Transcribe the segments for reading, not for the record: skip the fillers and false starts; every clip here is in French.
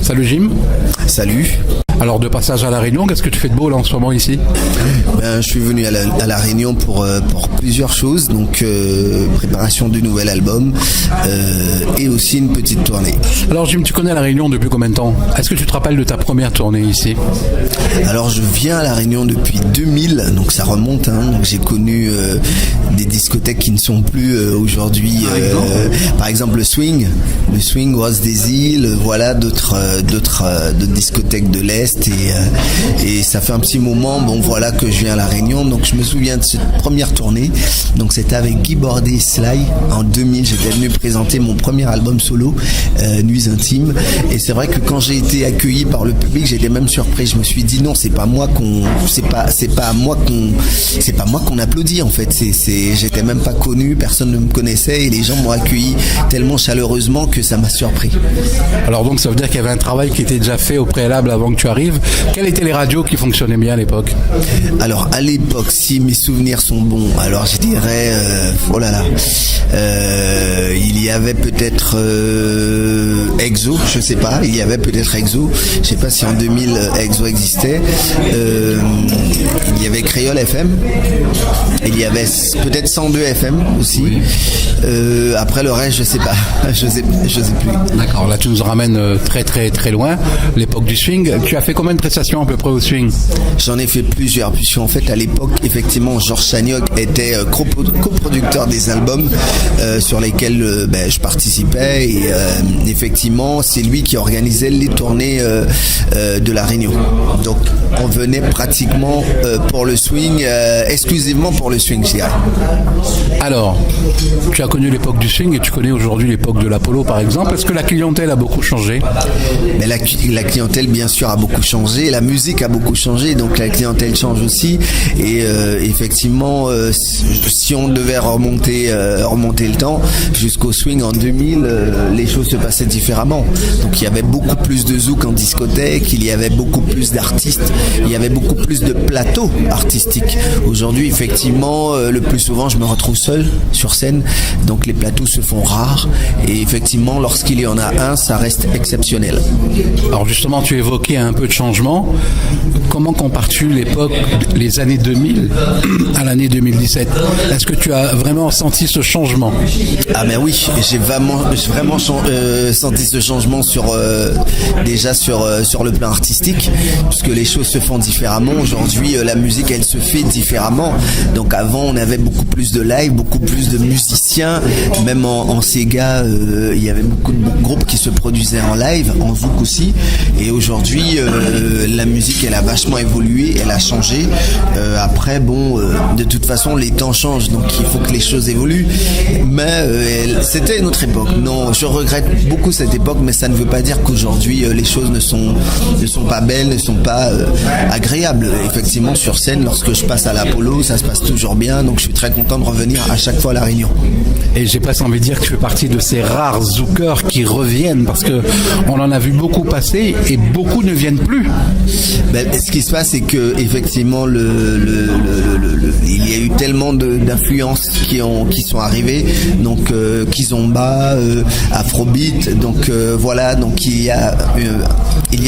Salut Jim. Salut. Alors de passage à La Réunion, qu'est-ce que tu fais de beau là en ce moment ici ? Je suis venu à la Réunion pour plusieurs choses, donc préparation du nouvel album et aussi une petite tournée. Alors Jim, tu connais La Réunion depuis combien de temps ? Est-ce que tu te rappelles de ta première tournée ici ? Alors je viens à La Réunion depuis 2000, donc ça remonte, donc j'ai connu des discothèques qui ne sont plus aujourd'hui, par exemple le swing, Rose des Îles, voilà d'autres discothèques de l'Est. Et ça fait un petit moment, que je viens à La Réunion. Donc je me souviens de cette première tournée. Donc c'était avec Guy Bordet et Sly en 2000. J'étais venu présenter mon premier album solo, Nuits Intimes. Et c'est vrai que quand j'ai été accueilli par le public, j'étais même surpris. Je me suis dit non, c'est pas moi qu'on applaudit en fait. J'étais même pas connu, personne ne me connaissait et les gens m'ont accueilli tellement chaleureusement que ça m'a surpris. Alors donc ça veut dire qu'il y avait un travail qui était déjà fait au préalable avant que tu arrives. Quelles étaient les radios qui fonctionnaient bien à l'époque ? Alors à l'époque, si mes souvenirs sont bons, alors je dirais, il y avait peut-être Exo, je sais pas, je sais pas si en 2000 Exo existait. Il y avait Créole FM, il y avait peut-être 102 FM aussi. Oui. Après le reste, je sais pas, je sais plus. D'accord, là tu nous ramènes très très très loin, l'époque du swing. Tu as fait combien de prestations à peu près au swing ? J'en ai fait plusieurs, puisque en fait à l'époque, effectivement, Georges Chagnoc était coproducteur des albums sur lesquels je participais et effectivement c'est lui qui organisait les tournées de La Réunion. Donc on venait pratiquement pour le swing, exclusivement pour le swing, je dirais. Alors, tu as connu l'époque du swing et tu connais aujourd'hui l'époque de l'Apollo par exemple. Est-ce que la clientèle a beaucoup changé ? Mais la clientèle bien sûr a beaucoup changé, la musique a beaucoup changé, donc la clientèle change aussi et effectivement si on devait remonter le temps jusqu'au swing en 2000, les choses se passaient différemment. Donc il y avait beaucoup plus de zouk en discothèque, il y avait beaucoup plus d'artistes, il y avait beaucoup plus de plateaux artistiques. Aujourd'hui effectivement le plus souvent je me retrouve seul sur scène, donc les plateaux se font rares et effectivement lorsqu'il y en a un, ça reste exceptionnel. Alors justement tu évoquais un peu de changement. Comment compares-tu l'époque, les années 2000 à l'année 2017 ? Est-ce que tu as vraiment senti ce changement ? Ah mais oui, j'ai vraiment senti ce changement déjà sur le plan artistique, puisque les choses se font différemment. Aujourd'hui, la musique, elle se fait différemment. Donc avant, on avait beaucoup plus de live, beaucoup plus de musiciens. Même en Sega, il y avait beaucoup de groupes qui se produisaient en live, en zouk aussi. Et aujourd'hui, la musique, elle a vachement évolué, elle a changé. Après, de toute façon, les temps changent, donc il faut que les choses évoluent. Mais c'était une autre époque. Non, je regrette beaucoup cette époque, mais ça ne veut pas dire qu'aujourd'hui, les choses ne sont pas belles, ne sont pas agréables. Effectivement, sur scène, lorsque je passe à l'Apollo, ça se passe toujours bien, donc je suis très content de revenir à chaque fois à La Réunion. Et j'ai presque envie de dire que tu fais partie de ces rares zoukeurs qui reviennent, parce que on en a vu beaucoup passer et beaucoup ne viennent plus. Ce qui se passe, c'est que effectivement, il y a eu tellement d'influences qui sont arrivées, donc Kizomba, Afrobeat, donc voilà, donc il y a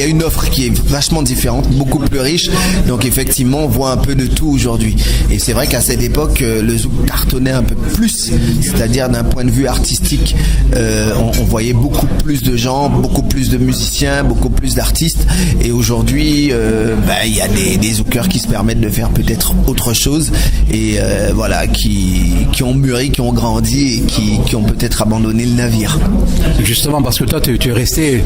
une offre qui est vachement différente, beaucoup plus riche, donc effectivement on voit un peu de tout aujourd'hui. Et c'est vrai qu'à cette époque le zouk cartonnait un peu plus, c'est-à-dire d'un point de vue artistique, on voyait beaucoup plus de gens, beaucoup plus de musiciens, beaucoup plus d'artistes. Et aujourd'hui il y a des zoukeurs qui se permettent de faire peut-être autre chose et qui ont mûri, qui ont grandi et qui ont peut-être abandonné le navire. Justement, parce que toi tu es resté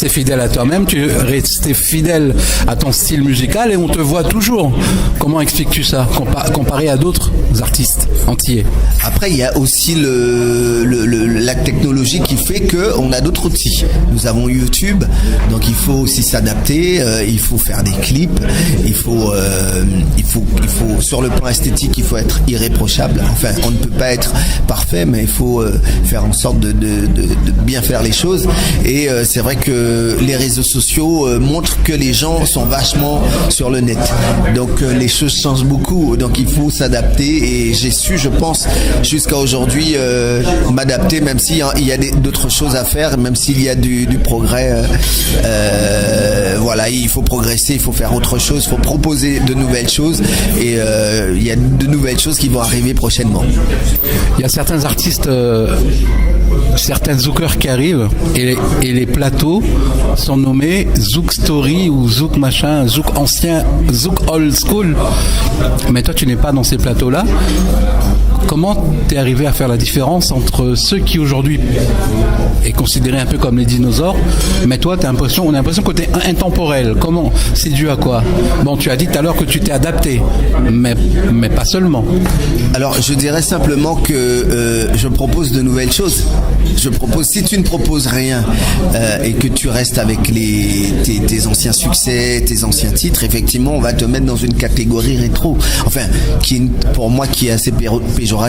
fidèle à toi-même, tu es resté fidèle à ton style musical et on te voit toujours. Comment expliques-tu ça comparé à d'autres artistes antillais ? Après, il y a aussi la technologie qui fait qu'on a d'autres outils. Nous avons YouTube, donc il faut aussi s'adapter, il faut faire des clips, il faut sur le plan esthétique, il faut être irréprochable. Enfin, on ne peut pas être parfait, mais il faut faire en sorte de bien faire les choses. Et c'est vrai que les réseaux sociaux montrent que les gens sont vachement sur le net. Donc les choses changent beaucoup. Donc il faut s'adapter. Et j'ai su, je pense, jusqu'à aujourd'hui, m'adapter, même s'il y a d'autres choses à faire, même s'il y a du progrès. Voilà, il faut progresser, il faut faire autre chose, il faut proposer de nouvelles choses. Et il y a de nouvelles choses qui vont arriver prochainement. Il y a certains artistes, certains zoukers qui arrivent et les plateaux sont nommés Zouk Story ou Zouk machin, Zouk ancien, Zouk old school. Mais toi, tu n'es pas dans ces plateaux-là. Comment t'es arrivé à faire la différence entre ceux qui aujourd'hui est considéré un peu comme les dinosaures, mais toi on a l'impression que t'es intemporel. Comment? C'est dû à quoi? Bon, tu as dit tout à l'heure que tu t'es adapté, mais pas seulement. Alors je dirais simplement que je propose de nouvelles choses. Si tu ne proposes rien et que tu restes avec tes anciens succès, tes anciens titres, effectivement on va te mettre dans une catégorie rétro. Enfin, pour moi qui est assez péjoratif.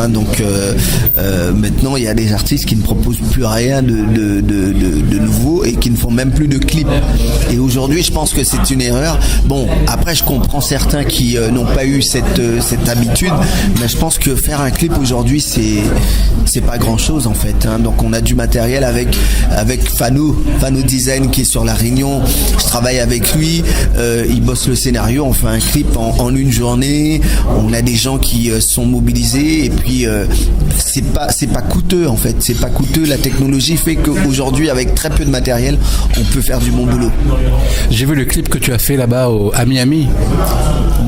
Donc maintenant il y a des artistes qui ne proposent plus rien de nouveau et qui ne font même plus de clips. Et aujourd'hui je pense que c'est une erreur. Bon, après je comprends certains qui n'ont pas eu cette habitude, mais je pense que faire un clip aujourd'hui c'est pas grand chose en fait. Donc on a du matériel avec Fano Design qui est sur La Réunion. Je travaille avec lui, il bosse le scénario, on fait un clip en une journée. On a des gens qui sont mobilisés et puis c'est pas coûteux en fait. C'est pas coûteux. La technologie fait qu'aujourd'hui avec très peu de matériel, on peut faire du bon boulot. J'ai vu le clip que tu as fait là-bas à Miami.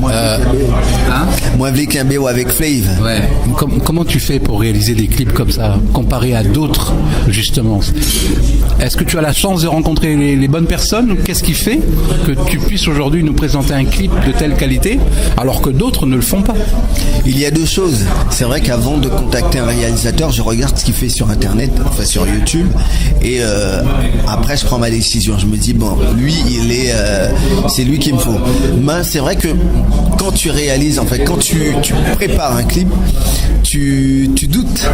Moi avec un BO avec Flav. Ouais. Comment tu fais pour réaliser des clips comme ça, comparé à d'autres justement? Est-ce que tu as la chance de rencontrer les bonnes personnes? Qu'est-ce qui fait que tu puisses aujourd'hui nous présenter un clip de telle qualité alors que d'autres ne le font pas? Il y a deux choses. C'est vrai qu'avant de contacter un réalisateur, je regarde ce qu'il fait sur Internet, enfin sur YouTube, et après je prends ma décision. Je me dis bon, lui, c'est lui qu'il me faut. Mais c'est vrai que quand tu réalises, en fait, quand tu prépares un clip, tu doutes,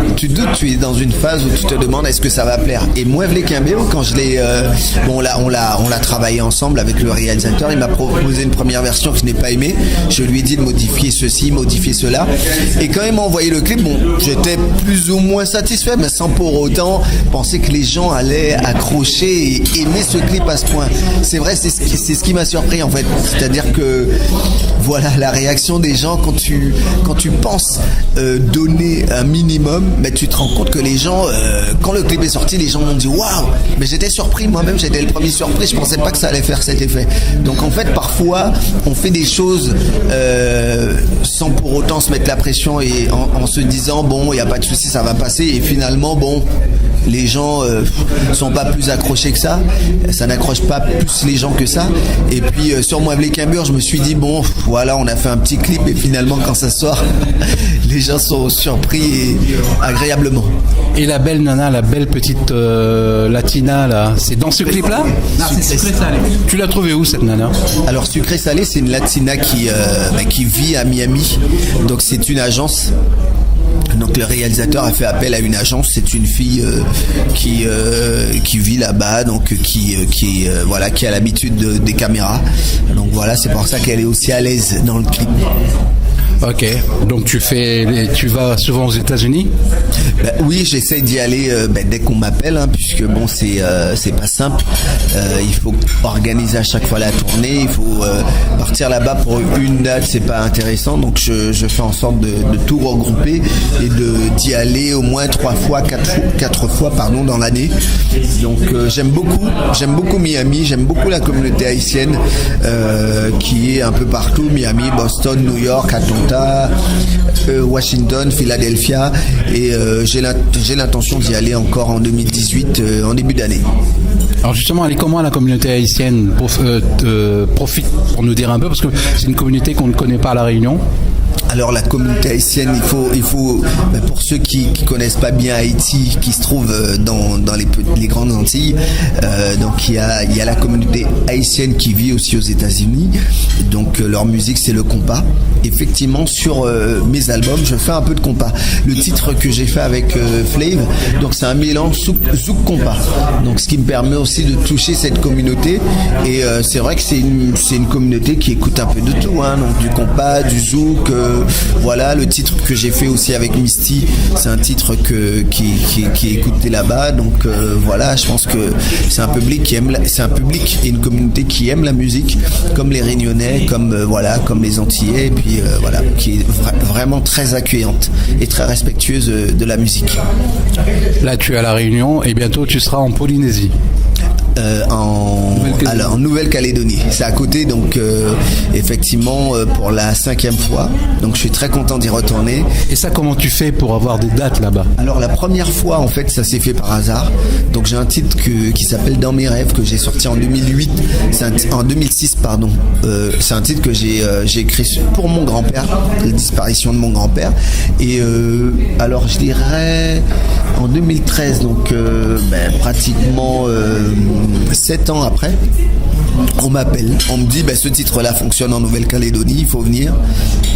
tu es dans une phase où tu te demandes est-ce que ça va plaire. Et moi, Vlé Kimbéo, quand je l'ai, on l'a travaillé ensemble avec le réalisateur. Il m'a proposé une première version que je n'ai pas aimée. Je lui ai dit de modifier ceci, modifier cela. Et quand il m'a envoyé le clip, bon, j'étais plus ou moins satisfait, mais sans pour autant penser que les gens allaient accrocher et aimer ce clip à ce point. C'est vrai, c'est ce qui m'a surpris en fait. C'est-à-dire que voilà la réaction des gens quand tu penses donner un minimum, mais tu te rends compte que les gens, quand le clip est sorti, les gens m'ont dit waouh, mais j'étais surpris moi-même, j'étais le premier surpris, je pensais pas que ça allait faire cet effet. Donc en fait parfois on fait des choses sans pour autant se mettre la pression et en se disant bon il n'y a pas de souci, ça va passer, et finalement bon les gens sont pas plus accrochés que ça n'accroche pas plus les gens que ça. Et puis sur Moi Vlé Kimbéo, je me suis dit bon voilà, on a fait un petit clip et finalement quand ça sort les gens sont surpris et agréablement. Et la belle nana, la belle petite latina là, c'est dans ce clip là? Non, c'est Sucré Salé. Tu l'as trouvée où cette nana? Alors Sucré Salé, c'est une latina qui vit à Miami, donc c'est une agence. Donc le réalisateur a fait appel à une agence. C'est une fille qui vit là-bas, donc qui a l'habitude des caméras. Donc voilà, c'est pour ça qu'elle est aussi à l'aise dans le clip. Ok, donc tu vas souvent aux États-Unis? Oui, j'essaie d'y aller dès qu'on m'appelle, puisque bon, c'est pas simple. Il faut organiser à chaque fois la tournée, il faut partir là-bas pour une date, c'est pas intéressant. Donc je fais en sorte de tout regrouper et d'y aller au moins 4 fois dans l'année. Donc j'aime beaucoup Miami, j'aime beaucoup la communauté haïtienne qui est un peu partout, Miami, Boston, New York, Atlanta, Washington, Philadelphia, et j'ai l'intention d'y aller encore en 2018, en début d'année. Alors justement, elle est comment la communauté haïtienne profite pour nous dire un peu, parce que c'est une communauté qu'on ne connaît pas à La Réunion? Alors la communauté haïtienne, il faut pour ceux qui connaissent pas bien Haïti, qui se trouvent dans les grandes Antilles, donc il y a la communauté haïtienne qui vit aussi aux États-Unis. Donc leur musique c'est le compas. Effectivement sur mes albums, je fais un peu de compas. Le titre que j'ai fait avec Flav, donc c'est un mélange zouk compas. Donc ce qui me permet aussi de toucher cette communauté. Et c'est vrai que c'est une communauté qui écoute un peu de tout, hein, donc du compas, du zouk. Voilà, le titre que j'ai fait aussi avec Misty, c'est un titre qui est écouté là-bas. Donc voilà, je pense que c'est un public et une communauté qui aime la musique, comme les Réunionnais, comme les Antillais, et puis voilà, qui est vraiment très accueillante et très respectueuse de la musique. Là, tu es à La Réunion et bientôt tu seras en Polynésie. En Nouvelle-Calédonie. C'est à côté, donc effectivement pour la 5e fois. Donc je suis très content d'y retourner. Et ça, comment tu fais pour avoir des dates là-bas? Alors la première fois, en fait, ça s'est fait par hasard. Donc j'ai un titre qui s'appelle Dans mes rêves, que j'ai sorti en 2008. En 2006, pardon. C'est un titre que j'ai écrit pour mon grand-père, la disparition de mon grand-père. Et alors je dirais en 2013, donc pratiquement 7 ans après, on m'appelle, on me dit ce titre-là fonctionne en Nouvelle-Calédonie, il faut venir.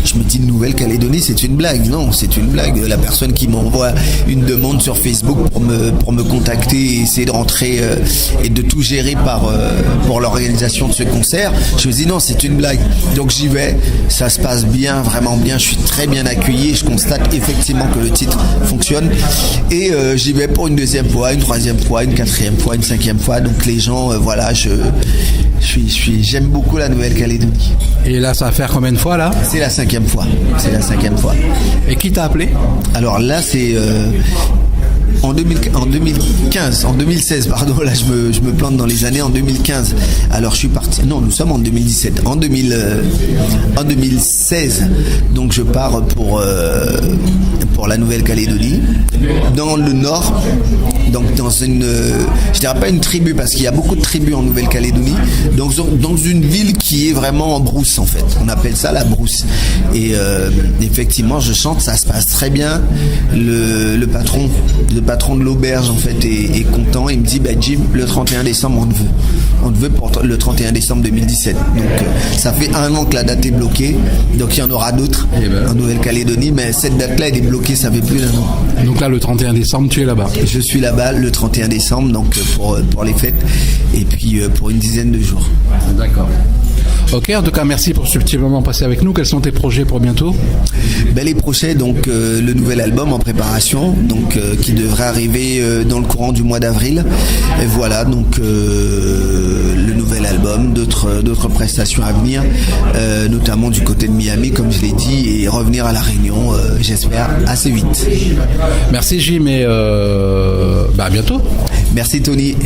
Je me dis Nouvelle-Calédonie, c'est une blague. Non, c'est une blague. La personne qui m'envoie une demande sur Facebook pour me contacter et essayer de rentrer et de tout gérer pour l'organisation de ce concert, je me dis non, c'est une blague. Donc j'y vais, ça se passe bien, vraiment bien, je suis très bien accueilli, je constate effectivement que le titre fonctionne et j'y vais pour une 2e fois, une 3e fois, une 4e fois, une 5e fois. Donc les gens, j'aime beaucoup la Nouvelle-Calédonie. Et là, ça va faire combien de fois là? C'est la 5e fois. Et qui t'a appelé? Alors là, c'est en 2016, pardon, là je me plante dans les années. En 2015, alors je suis parti, non, nous sommes en 2017, en 2016, donc je pars pour la Nouvelle-Calédonie, dans le nord, donc dans je dirais pas une tribu, parce qu'il y a beaucoup de tribus en Nouvelle-Calédonie, donc dans une ville qui est vraiment en brousse, en fait, on appelle ça la brousse, et effectivement je chante, ça se passe très bien. Le patron de l'auberge, en fait, est content. Il me dit Jim, le 31 décembre on te veut pour le 31 décembre 2017. Donc ça fait 1 an que la date est bloquée, donc il y en aura d'autres en Nouvelle-Calédonie, mais cette date là elle est bloquée, ça fait plus d'1 an. Donc là, le 31 décembre, tu es là-bas? Je suis là-bas le 31 décembre, donc pour les fêtes, et puis pour une dizaine de jours. D'accord. Ok, en tout cas, merci pour ce petit moment passé avec nous. Quels sont tes projets pour bientôt? Les projets, donc le nouvel album en préparation, donc qui devrait arriver dans le courant du mois d'avril. Et voilà, donc le nouvel album, d'autres prestations à venir, notamment du côté de Miami, comme je l'ai dit, et revenir à La Réunion, j'espère, assez vite. Merci Jim, et à bientôt. Merci Tony.